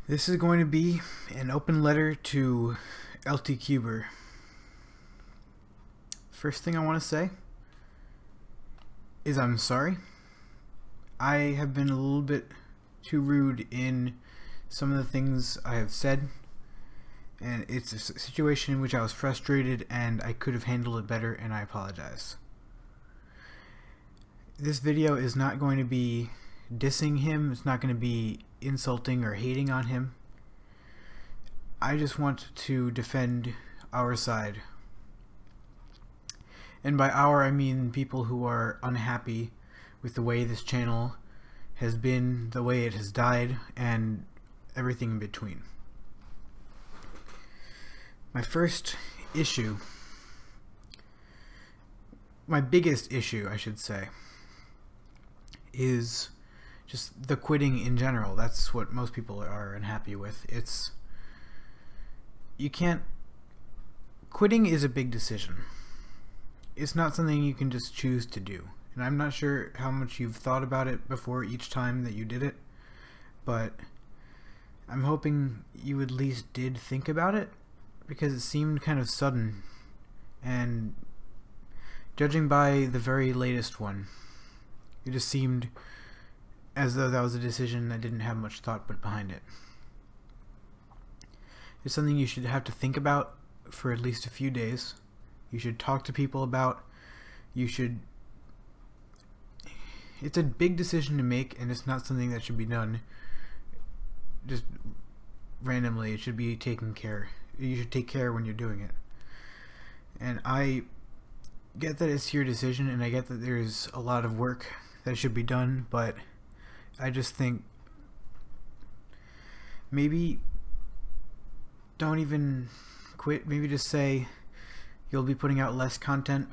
This is going to be an open letter to LTCuber. First thing I want to say is I'm sorry. I have been a little bit too rude in some of the things I have said, and it's a situation in which I was frustrated and I could have handled it better, and I apologize. This video is not going to be dissing him, it's not going to be insulting or hating on him. I just want to defend our side. And by our, I mean people who are unhappy with the way this channel has been, the way it has died, and everything in between. My first issue, my biggest issue I should say, is just the quitting in general. That's what most people are unhappy with. Quitting is a big decision. It's not something you can just choose to do. And I'm not sure how much you've thought about it before each time that you did it, but I'm hoping you at least did think about it, because it seemed kind of sudden, and judging by the very latest one, it just seemed as though that was a decision that didn't have much thought put behind it. It's something you should have to think about for at least a few days. You should talk to people about. It's a big decision to make, and it's not something that should be done just randomly. It should be taken care. You should take care when you're doing it. And I get that it's your decision, and I get that there's a lot of work that should be done, but I just think maybe don't even quit. Maybe just say you'll be putting out less content.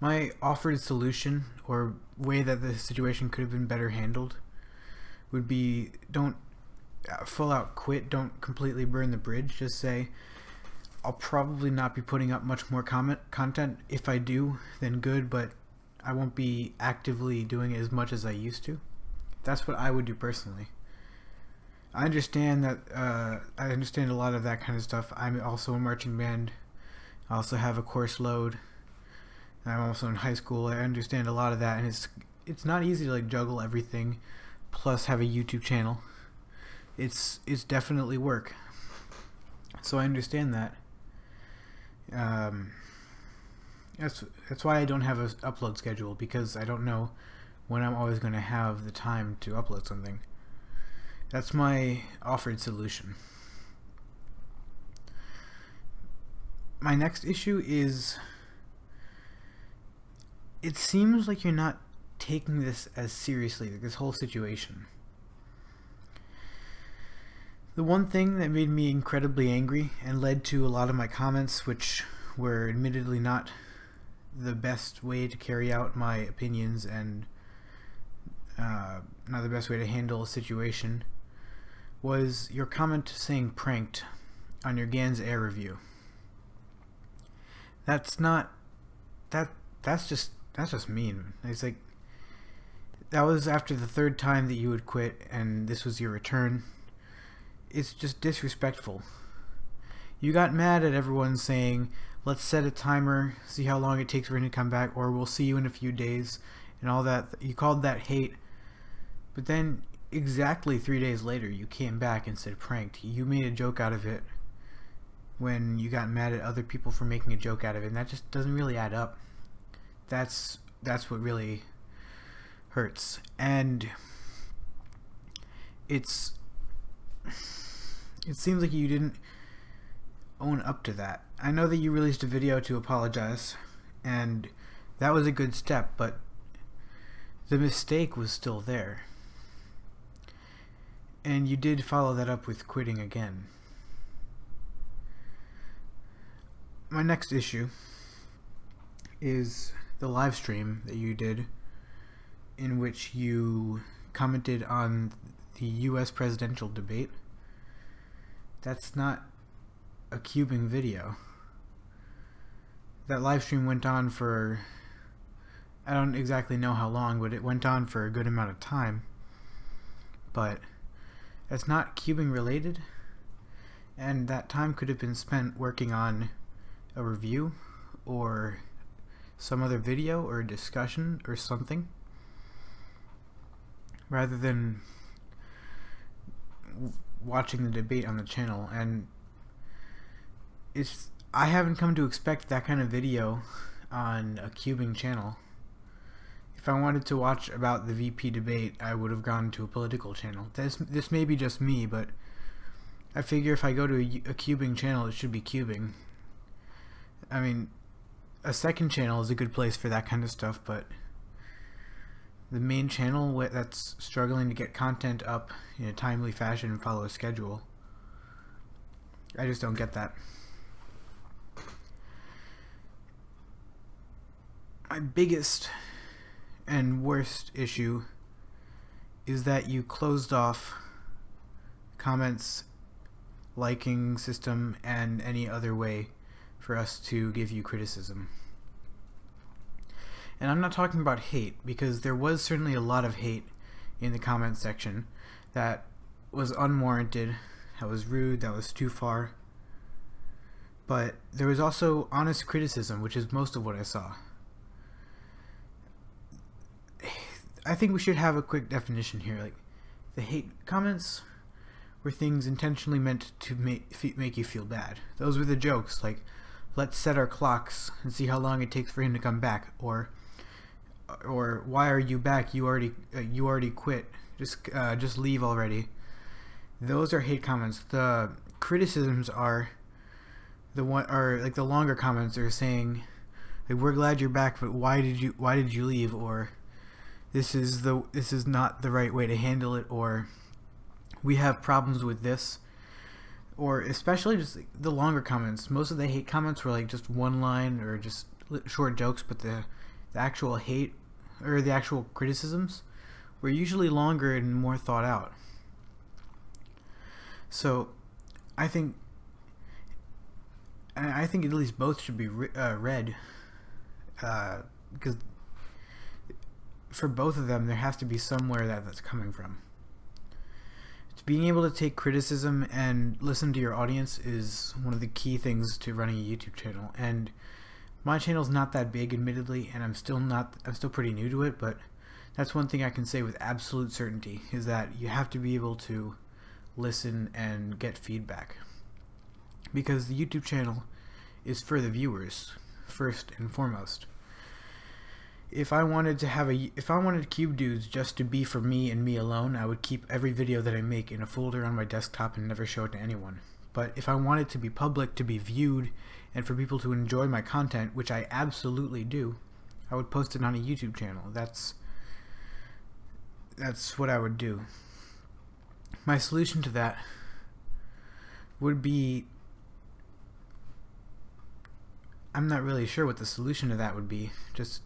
My offered solution, or way that the situation could have been better handled, would be don't full out quit, don't completely burn the bridge. Just say, I'll probably not be putting up much more content. If I do, then good, but I won't be actively doing it as much as I used to. That's what I would do personally. I understand that I understand a lot of that kind of stuff. I'm also a marching band. I also have a course load. I'm also in high school. I understand a lot of that, and it's not easy to juggle everything plus have a YouTube channel. It's definitely work. So I understand that. That's why I don't have an upload schedule, because I don't know when I'm always going to have the time to upload something. That's my offered solution. My next issue is, it seems like you're not taking this as seriously, this whole situation. The one thing that made me incredibly angry and led to a lot of my comments, which were admittedly not the best way to carry out my opinions and not the best way to handle a situation, was your comment saying pranked on your Gans Air review. That's just mean. It's like, that was after the third time that you would quit, and this was your return. It's just disrespectful. You got mad at everyone saying, let's set a timer, see how long it takes for him to come back, or we'll see you in a few days, and all that. You called that hate, but then exactly 3 days later you came back and said pranked. You made a joke out of it when you got mad at other people for making a joke out of it, and that just doesn't really add up. That's what really hurts. And it seems like you didn't own up to that. I know that you released a video to apologize, and that was a good step, but the mistake was still there. And you did follow that up with quitting again. My next issue is the live stream that you did, in which you commented on the US presidential debate. That's not a cubing video. That live stream went on for, I don't exactly know how long, but it went on for a good amount of time. But that's not cubing related, and that time could have been spent working on a review or some other video or a discussion or something, rather than watching the debate on the channel. And I haven't come to expect that kind of video on a cubing channel. If I wanted to watch about the VP debate, I would have gone to a political channel. This may be just me, but I figure if I go to a cubing channel, it should be cubing. I mean, a second channel is a good place for that kind of stuff, but the main channel that's struggling to get content up in a timely fashion and follow a schedule, I just don't get that. My biggest and worst issue is that you closed off comments, liking system, and any other way for us to give you criticism. And I'm not talking about hate, because there was certainly a lot of hate in the comment section that was unwarranted, that was rude, that was too far. But there was also honest criticism, which is most of what I saw. I think we should have a quick definition here. Like, the hate comments were things intentionally meant to make you feel bad. Those were the jokes, like, let's set our clocks and see how long it takes for him to come back, or why are you back? You already quit. Just leave already. Those are hate comments. The criticisms are like the longer comments are saying, like, we're glad you're back, but why did you leave? Or this is not the right way to handle it, or we have problems with this. Or especially just the longer comments. Most of the hate comments were like just one line or just short jokes, but the actual hate or the actual criticisms were usually longer and more thought out. So I think at least both should be read, because for both of them there has to be somewhere that's coming from. Being able to take criticism and listen to your audience is one of the key things to running a YouTube channel. And my channel's not that big, admittedly, and I'm still pretty new to it, but that's one thing I can say with absolute certainty, is that you have to be able to listen and get feedback. Because the YouTube channel is for the viewers, first and foremost. If I wanted Cube Dudes just to be for me and me alone, I would keep every video that I make in a folder on my desktop and never show it to anyone. But if I want it to be public, to be viewed, and for people to enjoy my content, which I absolutely do, I would post it on a YouTube channel. That's what I would do. My solution to that would be, I'm not really sure what the solution to that would be. Just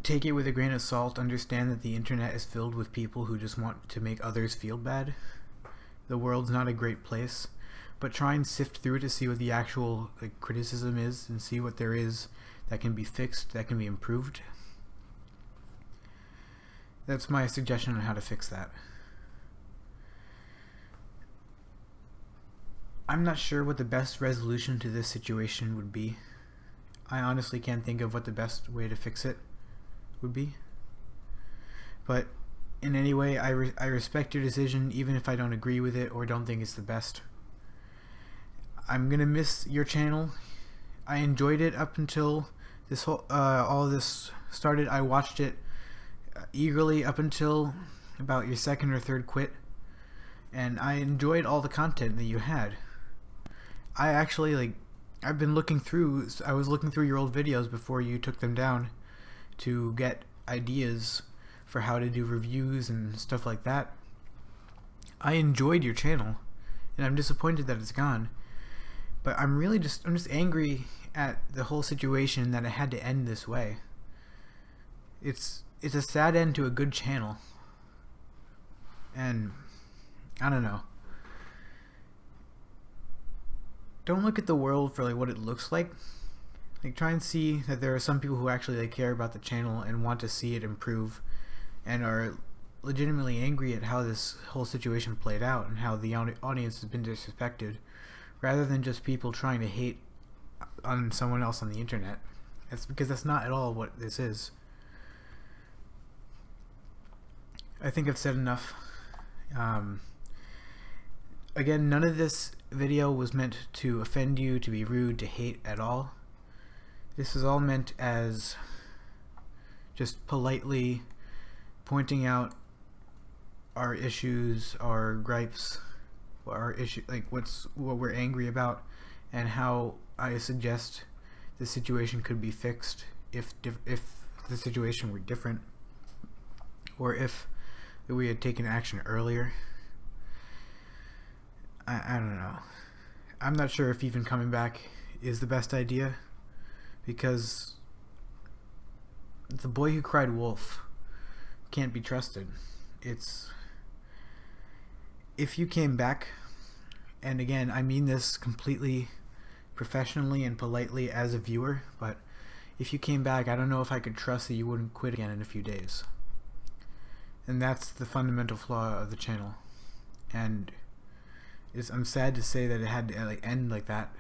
take it with a grain of salt. Understand that the internet is filled with people who just want to make others feel bad. The world's not a great place, but try and sift through it to see what the actual criticism is, and see what there is that can be fixed, that can be improved. That's my suggestion on how to fix that. I'm not sure what the best resolution to this situation would be. I honestly can't think of what the best way to fix it would be. But in any way, I respect your decision, even if I don't agree with it or don't think it's the best. I'm gonna miss your channel. I enjoyed it up until this whole all of this started. I watched it eagerly up until about your second or third quit, and I enjoyed all the content that you had. I actually I was looking through your old videos before you took them down to get ideas for how to do reviews and stuff like that. I enjoyed your channel, and I'm disappointed that it's gone. But I'm just angry at the whole situation that it had to end this way. It's a sad end to a good channel. And I don't know. Don't look at the world for what it looks like. Try and see that there are some people who actually care about the channel and want to see it improve, and are legitimately angry at how this whole situation played out and how the audience has been disrespected, rather than just people trying to hate on someone else on the internet. That's because that's not at all what this is. I think I've said enough. Again, none of this video was meant to offend you, to be rude, to hate at all. This is all meant as just politely pointing out our issues, our gripes, our issue, like what we're angry about, and how I suggest the situation could be fixed if the situation were different, or if we had taken action earlier. I don't know. I'm not sure if even coming back is the best idea, because the boy who cried wolf can't be trusted. It's, if you came back, and again, I mean this completely professionally and politely as a viewer, but if you came back, I don't know if I could trust that you wouldn't quit again in a few days. And that's the fundamental flaw of the channel. And I'm sad to say that it had to end like that.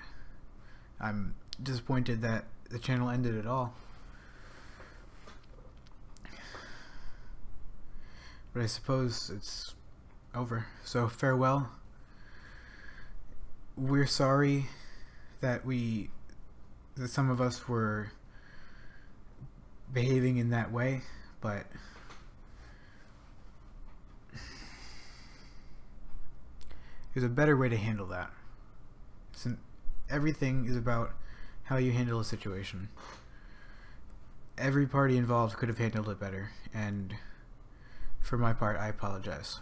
I'm disappointed that the channel ended at all. But I suppose it's over. So farewell. We're sorry that some of us were behaving in that way, but there's a better way to handle that. Everything is about how you handle a situation. Every party involved could have handled it better, and for my part, I apologize.